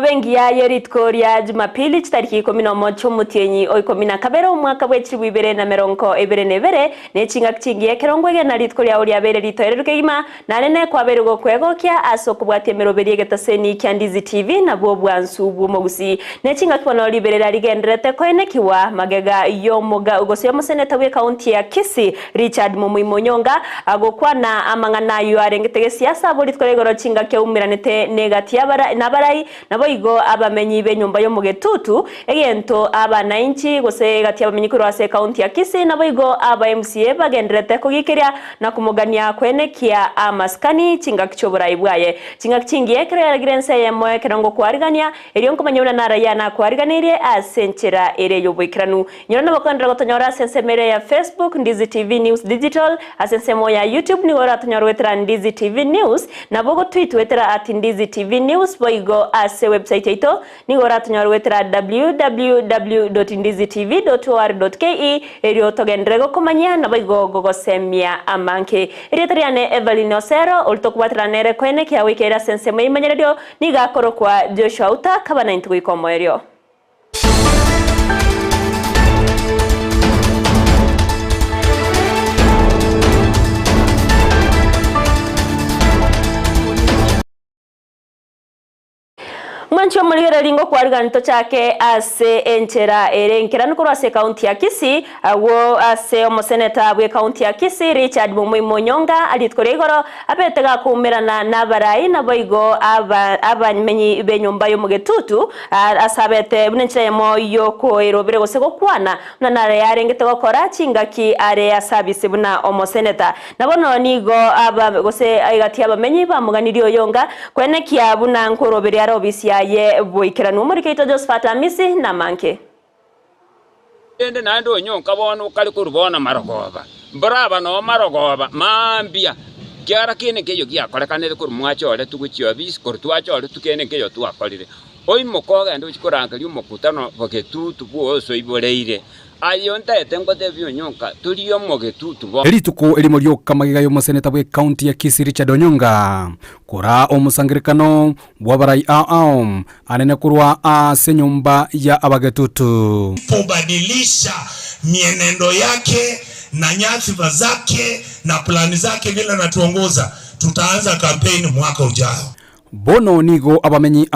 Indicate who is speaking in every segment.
Speaker 1: bengi ya yeritko rya Jumapili tariki 11 mutienyi o 12 umwaka bw'ekiri 2022 nechinga kingiye kerongwege na ritko rya uri abere ritoreruke gima nanene kwaberugo kwegokya asoko bwatemero berie getaseni kya Ndizi TV na bwo bwansu bwo Gusii nechinga kibono liberera rigenderete koenekiwa magega yomoga ugose yomuseneta we county ya Kisii Richard Mumuyimonyonga agokwana amangana yu arengete siasa boritko regoro chinga kya umiranete negati nabarai nabo igo abamenyi benyumba yo mugetutu egento abana inchi gose gati abamenyi kuri ase county ya Kisii nabo igo aba MCA bagenderete kugikiria na kumugania kwenekia amaskani chinga kichobora ibwaye chinga kingiye kire Ensa Eyemo kerongo kwarigania erionko manyona naraya na kwariganirie asenchera ere yobwikiranu nyona bakandira gotonyora sensemere ya Facebook Ndizi TV News Digital asensemo ya YouTube ni gora tonyorwetera Ndizi TV News na bogo tweet wetera at Ndizi TV News boigo ase website ito ni gora tonyorwetera www.ndizitv.or.ke erio togendrego komanya na boigo gogosemia amanke erietariane Everline Osero ultokubatira nere kwene kya wikera sensemo imanyeredio ni gakoro kwa Joshua Auta kabana intugikomo erio Mancho muligera lingo kwariganito chake ase enchera erenkera nukuru ase county ya Kisii awo ase omoseneta bwe county ya Kisii Richard Mumuyimonyonga alitkoregoro apetega kumirana nabarai naboigo abamenyi benyumba yo mugetutu asabete bunenchera yemo yo koerobere gose gokwana nanare yarengete gokora chingaki are asabise buna omoseneta nabono nigo aba gose agati abamenyi bamuganirio yonga kwenekia buna nkorobere arobisi ye boikiranu umurikeito Josephat Amisi na manke
Speaker 2: ende nando nyonka bono kali kurubona marogoba braba no marogoba mambia kyara kene keyo gyakorekanere kuri mwachore tuguchyo bisi kuri twachore tukene keyo twakorire oimo koga ndo chikorangali umokutano bogetutu bwoso iboreire ayonta etengote byo nyonka tuliyo mogetutu bo
Speaker 3: erituko elimo lyo kamagiga yo moseneta bwe county ya Kisii Richard Onyonga kora omusangirikano bwabarai anene kurwa ase nyumba ya abagetutu
Speaker 4: kubadilisha mienendo yake na nyadhifa zake na plani zake vile anatuongoza. Tutaanza kampeni mwaka ujao.
Speaker 3: Bono nigo abamenyi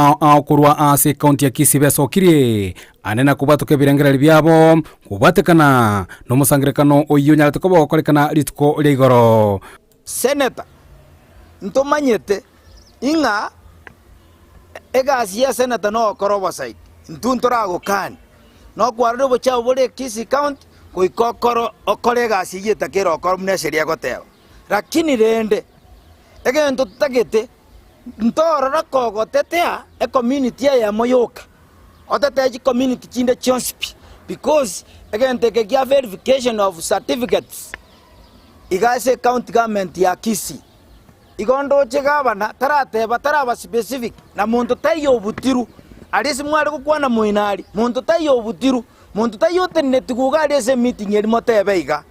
Speaker 3: kurwa ase county ya Kisii besokirie anena kubatuke birengera byabo kubatekana no musangirikano oyo nyarate ko bokorekana litko legoro
Speaker 5: seneta ntomanyete inga egasi ya seneta no koroba site ntuntorago kan no kwardo bocha bole Kisii county koikokoro okoregasi yetakero korumne sheria goteo lakini rende egento tutagete ntorora kogotetea e community ya Eyemo yoka oteteji community chinde chonspi because again take a verification of certificates igase county government ya Kisii igondo chegabana tarateba taraba specific na muntu tayo butiru alisi mwari gukwana muinari muntu tayo butiru muntu tayo tenetiguga alise meeting eri motebeiga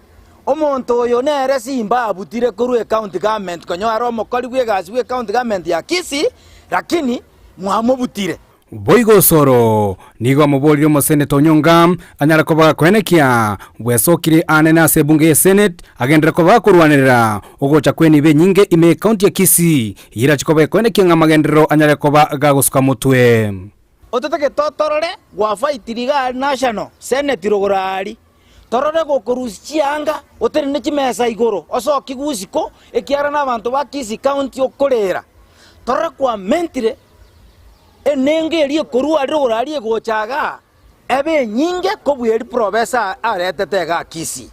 Speaker 5: omuntu oyo nere simba abutire kuru county government konyo aromo kali gwegazi we county government ya Kisii lakini muhamubutire
Speaker 3: boigo Osero nigo mubolire moseneta Onyonga anyara ko bakwenekia bwesokire anene ase bunge ya Senate agendera ko bakurwanira ogocha kweni be nyinge ime county ya Kisii ira chikobe kwenekia ngamagendero anyara ko gagusuka mutwe
Speaker 5: oteteke totorore gwa fight national Senate rogorari torore gokurusianga otere nekimesa igoro osoki gusiko ekiara nabantu ba Kisii county okorera torore kwa mentire enenge eri korua rogorari gochaga ebe nyinge kobweri professor aretetega Kisii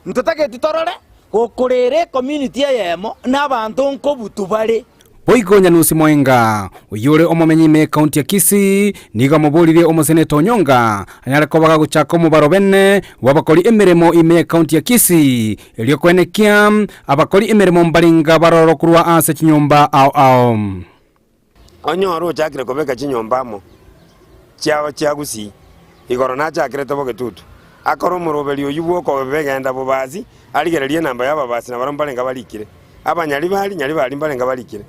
Speaker 5: ntotake titorore gokorere community ya Eyemo nabantu nkobutubare
Speaker 3: boigo nyanusi moenga uyore omomenyi me county ya Kisii niga mubolire omoseneta Onyonga anyara ko bagaguchako mubaro bene wabakori emeremo ime county ya Kisii elio kwenekia abakori emeremo mbalinga baroro kurwa ase chinyomba
Speaker 6: onyoro chakire kobeka chinyombamo chia Gusii igoro na chakire tobo getutu akoro murobeli oyubo ko begenda bobazi aligererie namba yaba basi na barombalenga balikire abanyali bali mbalenga balikire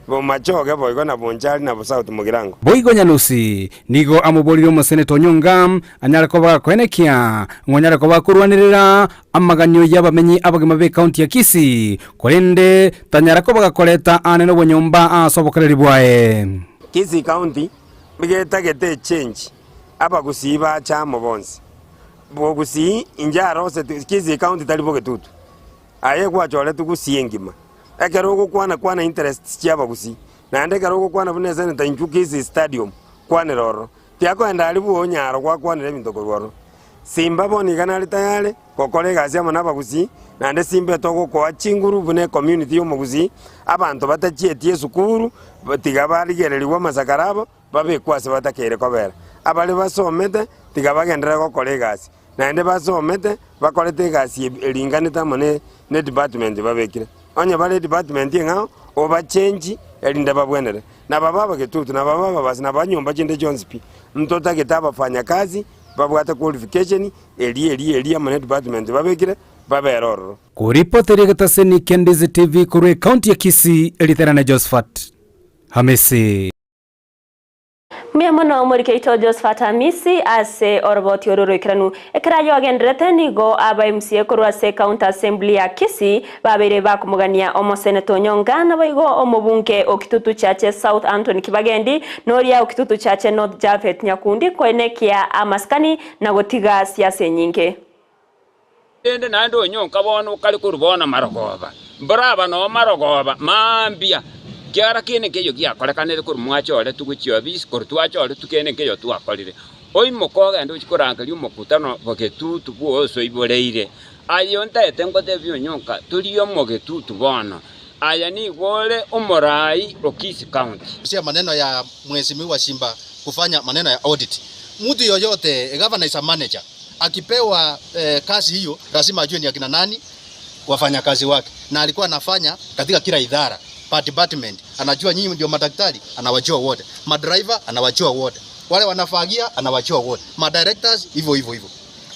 Speaker 6: bo machoge boigo na bonchari na South Mugirango
Speaker 3: boigo nyanusi nigo amubolire omoseneto Nyongam anyara koba kwenekia ngonyara koba kurwanirira amaganyo y'abamenyi abagima be county ya Kisii korende tanyara koba gakoreta anene bonyomba asobokereri bwae
Speaker 6: Kisii county bigetagete change aba Gusii ba chamo bonse bo Gusii injaro se Kisii county talibo getutu aye kwa chole tu Gusii ngima ekero kwana interest chiaba Gusii na ndeka roko kwana buneze nta inju Kisii stadium kwane roro tiako endali bu nyaro kwa kwanire mintoko roro simba boni kana litayale kokole gazi amana ba Gusii na nde simba toko kwa chinguru bune community yo mu Gusii abantu batachietie sukuru tigabarigeriwa masakarabo babe kwase batakere kobera abali basomete tigabagendera kokole gazi na nde basomete bakolete gazi elinganita mone ne department babekire onye bale department ngao oba change elinda babwenere na baba getutu na baba basi na banyumba chinde Jonespi mtota getaba fanya kazi babwata qualification eli mane department babekire baberoro
Speaker 3: kuripoteri gataseni Ndizi TV kuri county ya Kisii eliterana Josephat Hamisi
Speaker 1: Miamono murikeito Josephat Hamisi ase oroboti ororo ikranu ekrayo agendrete nigo aba MCA kurwa se county assembly ya Kisii babere bakumugania omoseneto Nyongana baigo omobunke okitutu chache South Anthony Kibagendi noria okitutu chache North Jafet Nyakundi kwenekia amaskani na gotiga siasa nyinge
Speaker 2: ende nando nyonka bono kali kurubona marogoba braba no marogoba mambia kiara kene keyo giakorekanire kuri mwachore tuguchio bis kortwachore tukene keyo twakorire oimo koga ndo chikorangali umokutano bogetutu bwoso iboreire ayo ntaete ngote byo nyonka tuliyo mogetutu bono aya ni gole omorai Kisii county
Speaker 7: sia maneno ya mheshimiwa Simba kufanya maneno ya audit. Mtu yoyote governor is a manager akipewa kazi hiyo lazima ajue ni akina nani wafanya kazi wake, na alikuwa anafanya katika kila idara department. Anajua nyinyi ndio madaktari, anawajua wote. Madriver anawajua wote. Wale wanafagia anawajua wote. Madirectors hivyo.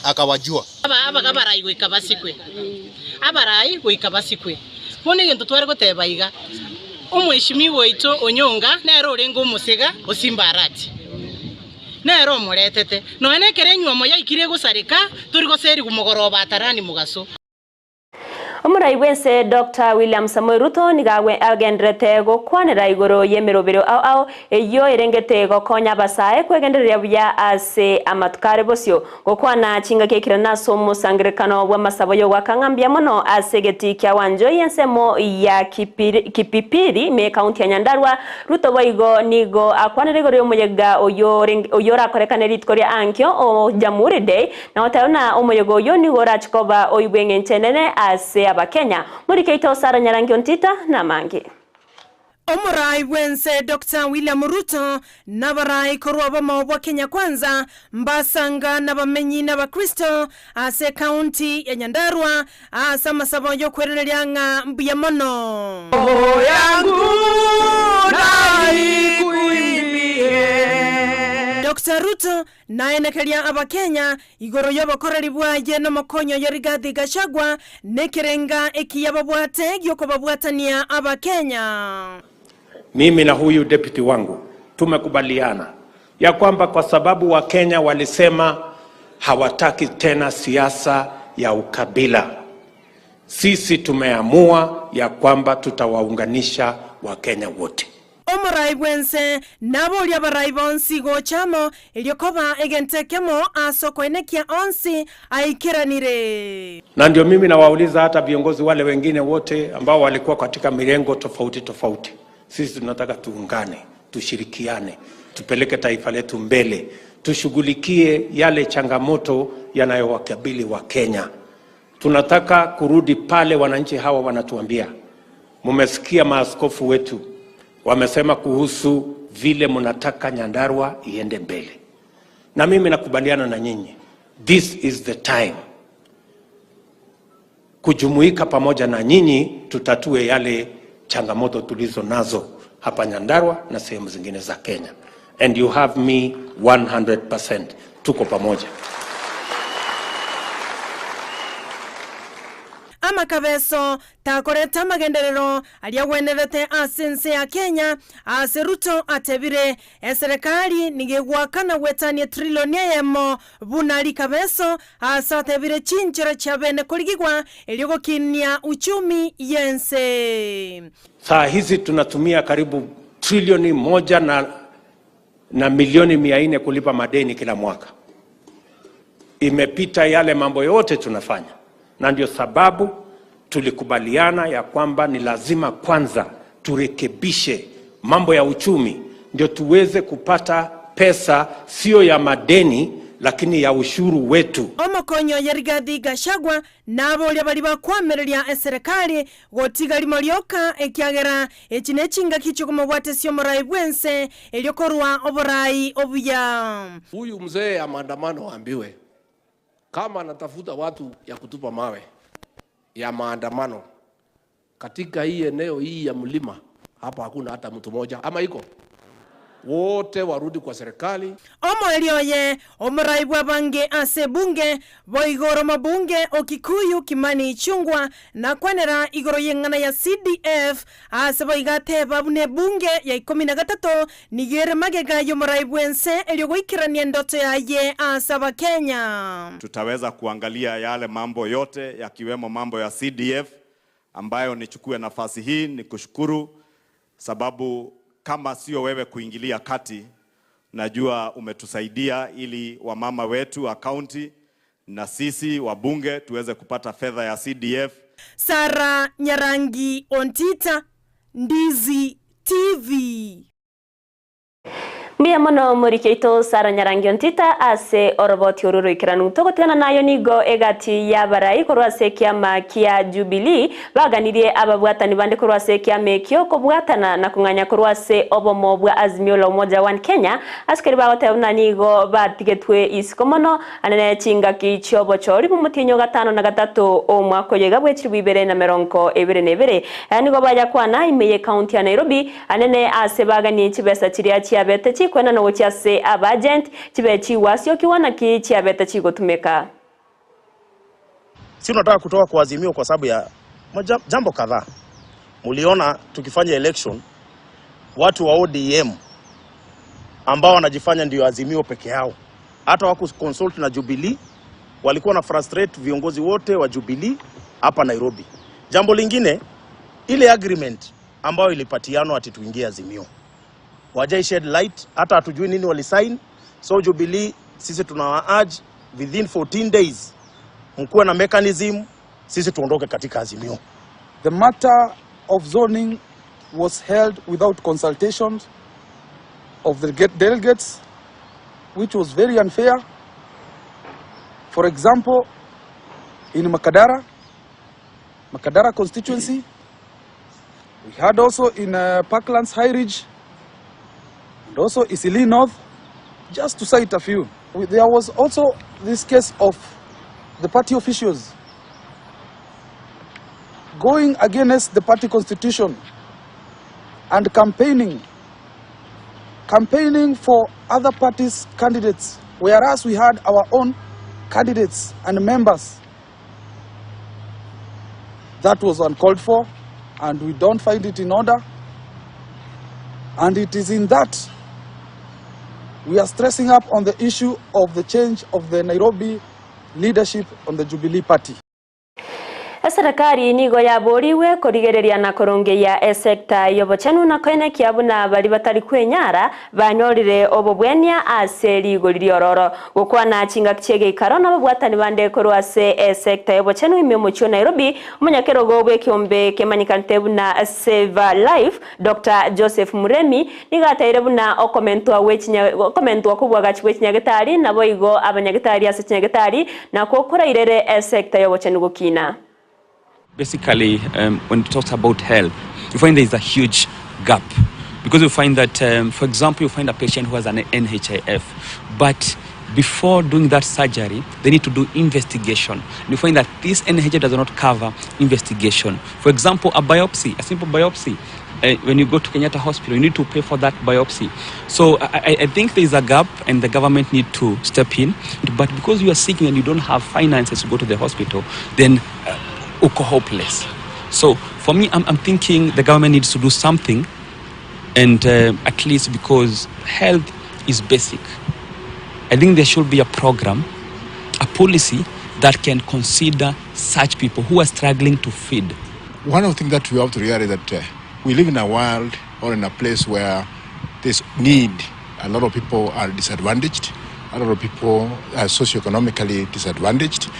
Speaker 7: Akawajua.
Speaker 8: Abarai goikabasikwe. Abarai goikabasikwe. Mone gento tware goteba iga. Omweshimiwa ito Onyonga nero rengo musega osimbarati. Nero moretete. No ene kerenywa moya ikire gusarika turi goseri gumogoroba atarani mugaso.
Speaker 1: Omurai wense Dr. William Samoei Ruto nigawe agendrete gokwanira igoro yemerobero au eyo erengete gokonya basae kwegenderia buya ase amatukare bosio gokwana chinga kekira naso musangirikano bwa masabo yo wakangambia mono ase geti kya wanjo yensemo ya Kipipiri me county ya Nyandarua Ruto boigo nigo akwanira igoro yomuyega oyo rakorekane ritkoria ankyo o Jamhuri Day na otayona omuyego oyo nigo rachikoba oibwenge nchenene ase abakenya murikeito Sara Nyarangi Ontita na mangi
Speaker 9: Omurai wense Dr. William Ruto nabarai korwa bamobwa Kenya kwanza mbasanga nabamenyi n'abakristo ase county ya Nyandarua asa masabo yo kwerereryanga mbuyamono yangu Dr. Ruto naenekeria abakenya igoro y'abakoreri bwaye no makonyo ya Rigathi Gachagua nekerenga ekiyababwate gyoko babwatania abakenya.
Speaker 10: Mimi na huyu deputy wangu tumekubaliana ya kwamba kwa sababu Wakenya walisema hawataki tena siasa ya ukabila, sisi tumeamua ya kwamba tutawaunganisha Wakenya wote.
Speaker 9: Omurai bwense naboli abarai bonsi gochamo iliokoba egentekemo asokwenekia onsi aikiranire.
Speaker 10: Na ndio mimi nawauliza hata viongozi wale wengine wote ambao walikuwa katika mirengo tofauti. Sisi tunataka tuungane, tushirikiane, tupeleke taifa letu mbele, tushughulikie yale changamoto yanayowakabili wa Kenya. Tunataka kurudi pale wananchi hawa wanatuambia. Mumesikia maaskofu wetu wamesema kuhusu vile mnataka Nyandarua iende mbele. Na mimi nakubaliana na nyinyi. This is the time kujumuika pamoja na nyinyi tutatue yale changamoto tulizo nazo hapa Nyandarua na sehemu zingine za Kenya. And you have me 100%. Tuko pamoja.
Speaker 9: makabeso takoreta magenderero aria gwenerete asense ya Kenya aseruto atebire serikali nigegwakana gwetania trilioni Eyemo bunari kabeso asatebire chinchira cha bene kuligigwa iliogokinia uchumi yense.
Speaker 10: Saa hizi tunatumia karibu trilioni 1 na milioni 400 kulipa madeni kila mwaka. Imepita yale mambo yote tunafanya, na ndio sababu tulikubaliana ya kwamba ni lazima kwanza turekebishe mambo ya uchumi ndio tuweze kupata pesa sio ya madeni lakini ya ushuru wetu.
Speaker 9: Omokonyo ya Rigathi Gachagua nabo ulia bali bakwamereria serikali gotiga limorioka ekiagera echinechinga kicho kumobwatesio morai bwense eliokorwa oborai obuya.
Speaker 11: Huyu mzee ya maandamano ambiwe kama anatafuta watu ya kutupa mawe ya maandamano katika hii eneo hii ya mlima, hapa hakuna hata mtu mmoja, ama iko? Wote warudi kwa serikali.
Speaker 9: Omo elioye omoraibu abange ase bunge boigoro mabunge okikuyu Kimani Ichung'wah na kwanera igoro yeng'ana ya CDF ase boigate babune bunge ya 13 nigere magega yomoraibu ense eliogoikirania ndoto yaye asa Kenya.
Speaker 12: Tutaweza kuangalia yale mambo yote yakiwemo mambo ya CDF ambayo nichukue nafasi hii ni kushukuru sababu kama sio wewe kuingilia kati, najua umetusaidia ili wamama wetu wa county na sisi wabunge tuweze kupata fedha ya CDF.
Speaker 9: Sara Nyarangi Ontita, Ndizi TV.
Speaker 1: Mbia mono murikeito Sara Nyarangi Ontita ase oroboti ororo ikiranu togotigana nayo nigo egati ya barai korwase kiama kia Jubilee baganirie ababwatani bande korwase kiama kyo kobwatana na kunganya korwase obomo bwa Azimio la Umoja One Kenya askari bagotebuna nigo batigetwe isikomono anene chinga kichobo chori mumutinyo 5 na 3 omwako yega bwechiri 2022 nigo baja kwana imeye county ya Nairobi anene ase bagani chibesa chiria chiabete kwena no chiase abagent chibechi wasio kiwana ki chiabeta chigotumeka.
Speaker 13: Si tunataka kutoka kwa Azimio kwa sababu ya jambo kadhaa. Muliona tukifanya election watu wa ODM ambao wanajifanya ndio Azimio peke yao, hata wako consult na Jubilee, walikuwa na frustrate viongozi wote wa Jubilee hapa Nairobi. Jambo lingine, ile agreement ambayo ilipatiano ati tuingie Azimio, wajai shed light, hata hatujui nini walisign. So Jubilee sisi tunawaurge within 14 days mkuwe na mechanism sisi tuondoke katika Azimio.
Speaker 14: The matter of zoning was held without consultations of the delegates, which was very unfair. For example, in Makadara constituency, we had also in Parklands High Ridge, and also Isili North, just to cite a few. There was also this case of the party officials going against the party constitution and campaigning for other parties' candidates, whereas we had our own candidates and members. That was uncalled for, and we don't find it in order. And it is in that we are stressing up on the issue of the change of the Nairobi leadership on the Jubilee Party.
Speaker 1: Serikali nigo yaboriwe korigereria na korongeya sekta yobochanu na koine kiabuna bari batari kwenyara banyorire obobwenia ase ligoriri ororo gukwana chinga kichege ikarona babwatani bande korwase sekta yobochanu imemocho Nairobi umunyakero gobwe kiombe kemanyikantebu na Save Life Dr. Joseph Muremi nigatayire buna okomentwa kubwa gachwe chinyagetari nabo igo abanyagetari ase chinyagetari na kokora irere sekta yobochanu gukina.
Speaker 15: Basically, when it talks about health, you find there is a huge gap because you find that, for example, you find a patient who has an NHIF, but before doing that surgery, they need to do investigation. And you find that this NHIF does not cover investigation. For example, a biopsy, a simple biopsy. When you go to Kenyatta Hospital, you need to pay for that biopsy. So I think there is a gap and the government need to step in. But because you are sick and you don't have finances to go to the hospital, then uko hopeless. So for me, I'm thinking the government needs to do something, and at least because health is basic, I think there should be a program, a policy that can consider such people who are struggling to feed.
Speaker 16: One of the things that we have to realize that we live in a world or in a place where there's need. A lot of people are disadvantaged. A lot of people are socioeconomically disadvantaged.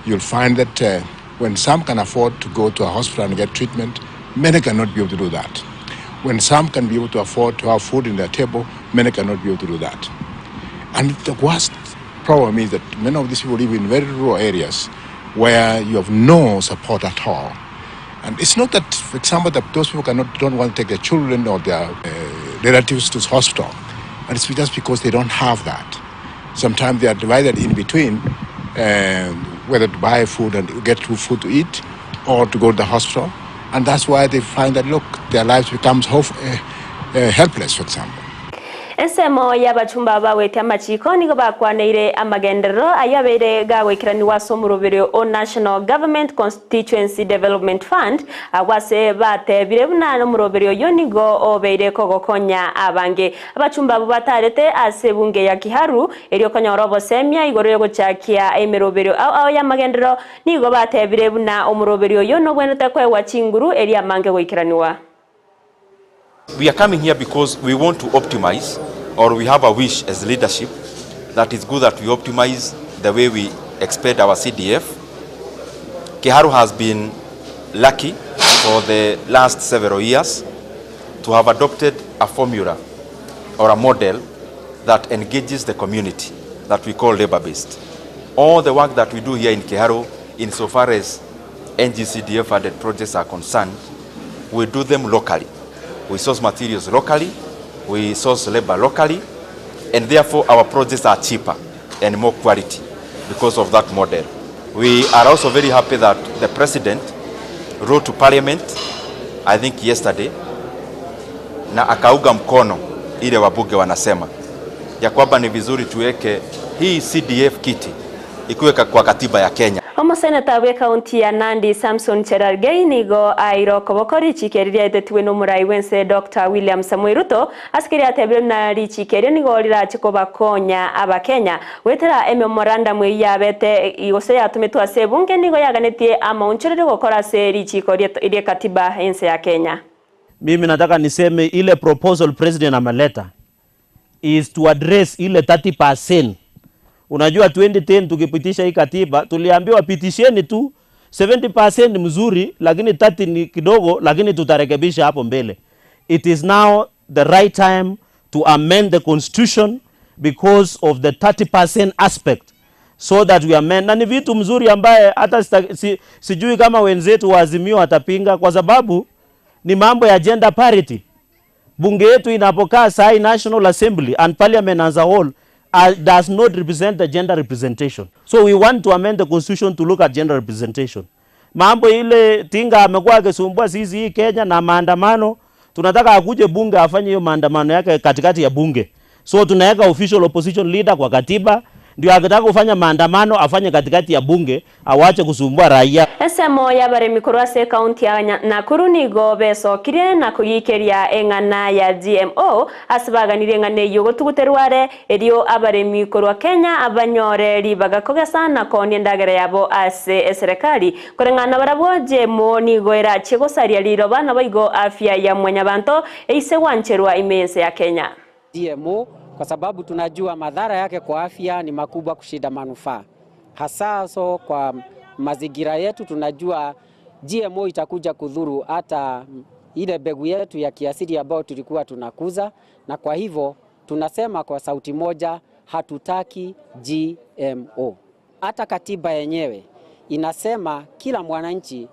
Speaker 16: You'll find that when some can afford to go to a hospital and get treatment, many cannot be able to do that. When some can be able to afford to have food in their table, many cannot be able to do that. And the worst problem is that many of these people live in very rural areas where you have no support at all. And it's not that, for example, that those people don't want to take their children or their relatives to the hospital. And it's just because they don't have that. Sometimes they are divided in between whether to buy food and get food to eat or to go to the hospital. And that's why they find that, look, their lives becomes helpless, for example.
Speaker 1: Ensemo y'abachumba bawete amachiko nigo bakwaneire amagendero ayabere gawekirani wasomurubiro o National Government Constituency Development Fund awase bate birebuna no murubiro yonigo obeire kogokonya abange abachumba batarete asebunge ya Kiharu eriyo konya robo semya igoro yo guchakia emerubiro aho y'amagendero nigo bate birebuna omurubiro yono bwenete kwe wachinguru eri amange goikiraniwa.
Speaker 17: We are coming here because we want to optimize, or we have a wish as leadership that it's good that we optimize the way we expend our CDF. Kiharu has been lucky for the last several years to have adopted a formula or a model that engages the community that we call labor-based. All the work that we do here in Kiharu, insofar as NGCDF funded projects are concerned, we do them locally. We source materials locally, we source labor locally, and therefore our projects are cheaper and more quality because of that model. We are also very happy that the President wrote to Parliament, I think yesterday, na akauga mkono ile wabunge wanasema ya kwamba ni vizuri tuweke hii CDF kiti ikuweka kwa katiba ya Kenya.
Speaker 1: Omuseneta we county ya Nandi Samson Cherargei nigo airo kobokori chikeria tetwe no murai wense Dr. William Samuel Ruto askiri atebire na richikeria nigo rira chikoba konya abakenya wetera memorandum yabete igose yatumetwa sebunge nigo yaganetie amauncherere gukora se richikoria ile katiba ense ya Kenya.
Speaker 18: Mimi nataka niseme ile proposal president ameleta is to address ile 30%. Unajua 2010 tukipitisha hii katiba tuliambiwa pitisheni tu 70% mzuri lakini 30 ni kidogo lakini tutarekebisha hapo mbele. It is now the right time to amend the constitution because of the 30% aspect so that we amend. Na ni vitu mzuri ambaye hata sijui kama wenzetu wa Azimio watapinga kwa sababu ni mambo ya gender parity. Bunge yetu inapokaa sai National Assembly and Parliament as a whole does not represent the gender representation. So we want to amend the constitution to look at gender representation. Mambo ile Tinga amekuwa akisumbua sisi hii Kenya na maandamano, tunataka akuje bunge afanye hiyo maandamano yake katikati ya bunge. So tunaweka official opposition leader kwa katiba, ndio akitaka kufanya maandamano afanye katikati ya bunge, awache kusumbua raia.
Speaker 1: Ensemo yabare mikorwase county ya Nakuru nigo beso kire na kuyikeria engana ya GMO asibaganire ngane yogo tuguterware eriyo abare mikorwa Kenya abanyore ribagakogesa na konye ndagere yabo ase serikali korengana barabo GMO nigo era chigosaria riro bana baigo afya ya mwenyabanto eise wancherwa imense ya Kenya.
Speaker 19: GMO kwa sababu tunajua madhara yake kwa afya ni makubwa kushida manufaa. Hasa kwa mazingira yetu tunajua GMO itakuja kudhuru hata ile mbegu yetu ya kiasili ambayo tulikuwa tunakuza, na kwa hivyo tunasema kwa sauti moja hatutaki GMO. Hata katiba yenyewe inasema kila mwananchi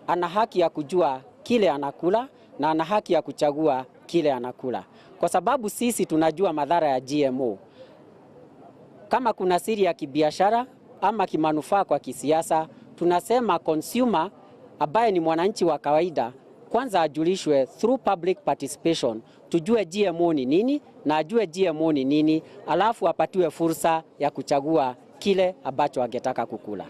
Speaker 19: ana haki ya kujua kile anakula na ana haki ya kuchagua kile anakula. Kwa sababu sisi tunajua madhara ya GMO. Kama kuna siri ya kibiashara ama kimanufaa kwa kisiasa, tunasema consumer ambaye ni mwananchi wa kawaida kwanza ajulishwe through public participation, tujue GMO ni nini na ajue GMO ni nini, alafu apatiwe fursa ya kuchagua kile ambacho angetaka kukula.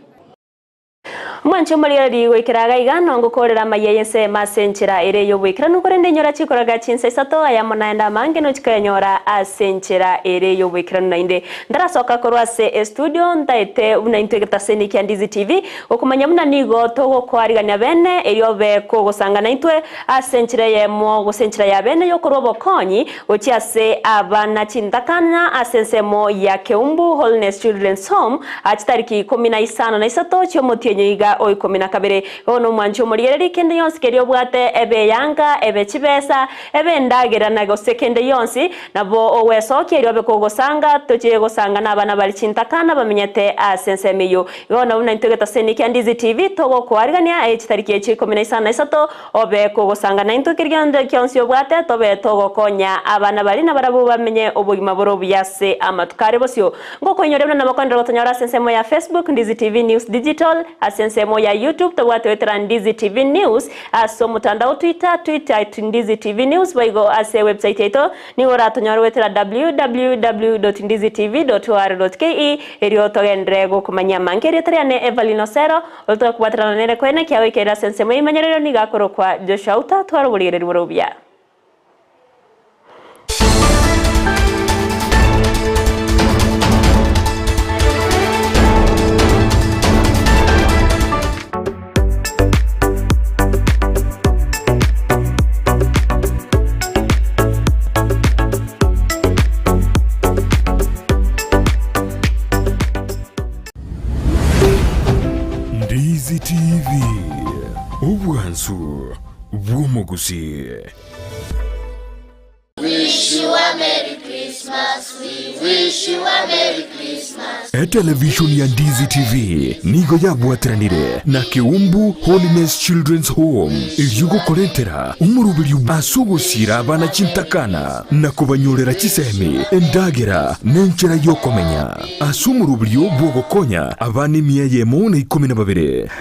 Speaker 1: Mwancho maliari wikiraga igano ngukorera mayense masenchera ere yo wikira nukorende nyora chikoraga chinsa isato Eyemo naenda mange no chikanyora asenchera ere yo wikira nainde ndarasoka korwase studio ndaite unaintegeta seniki Ndizi TV okumanya muna nigo togo kwariganya bene eryo beko gusangana intwe asenchera Eyemo gusenchera ya bene yo korobo konyi ochiase abana chindakana asensemo ya Keumbu Holiness Children's Home achitariki 15 na isato cyo mutienye iga o 12 ono mwancho muriyeri kende yonsi keryo bwate ebe yanga ebe chibesa ebe ndagera nago sekende yonsi nabo oweso keryo beko gosanga toje gosanga nabana bali chintakana bamenyete asensemeyo ono unaintegeta seniki Ndizi TV togo kwarigania echitariki 15 na isato obeko gosanga na into keryo kyonsi obwate tobe togo konya abana bali na barabu bamenye obugima boro byase amatukare bosyo ngoko inyoremna nabakondera gotonyora sensemo ya Facebook Ndizi TV News Digital asensemo ya YouTube tobwate wetera Ndizi TV News aso mutandao Twitter Ndizi TV News baigo ase website yeto ni ora tonyora wetera www.ndizitv.or.ke eryo togendrego kumanya mankeri teriane Everline Osero olto kubatrana nere kwene kyawe kera sensemo imanyerero ni gakoro kwa Joshua Auta twaro bulire burobya.
Speaker 20: Ndizi TV Ubwansu Gusii.
Speaker 21: Wish you a Merry Christmas, we wish you a Merry Christmas.
Speaker 20: Television ya Ndizi TV nigo yabwatiranire na Keumbu Holiness Children's Home iryugo korentera umurubiri asugusira abana chintakana na kubanyorera chisemi endagera nenchera yo komenya asumurubiri bwo gokonya abana Eyemo na 12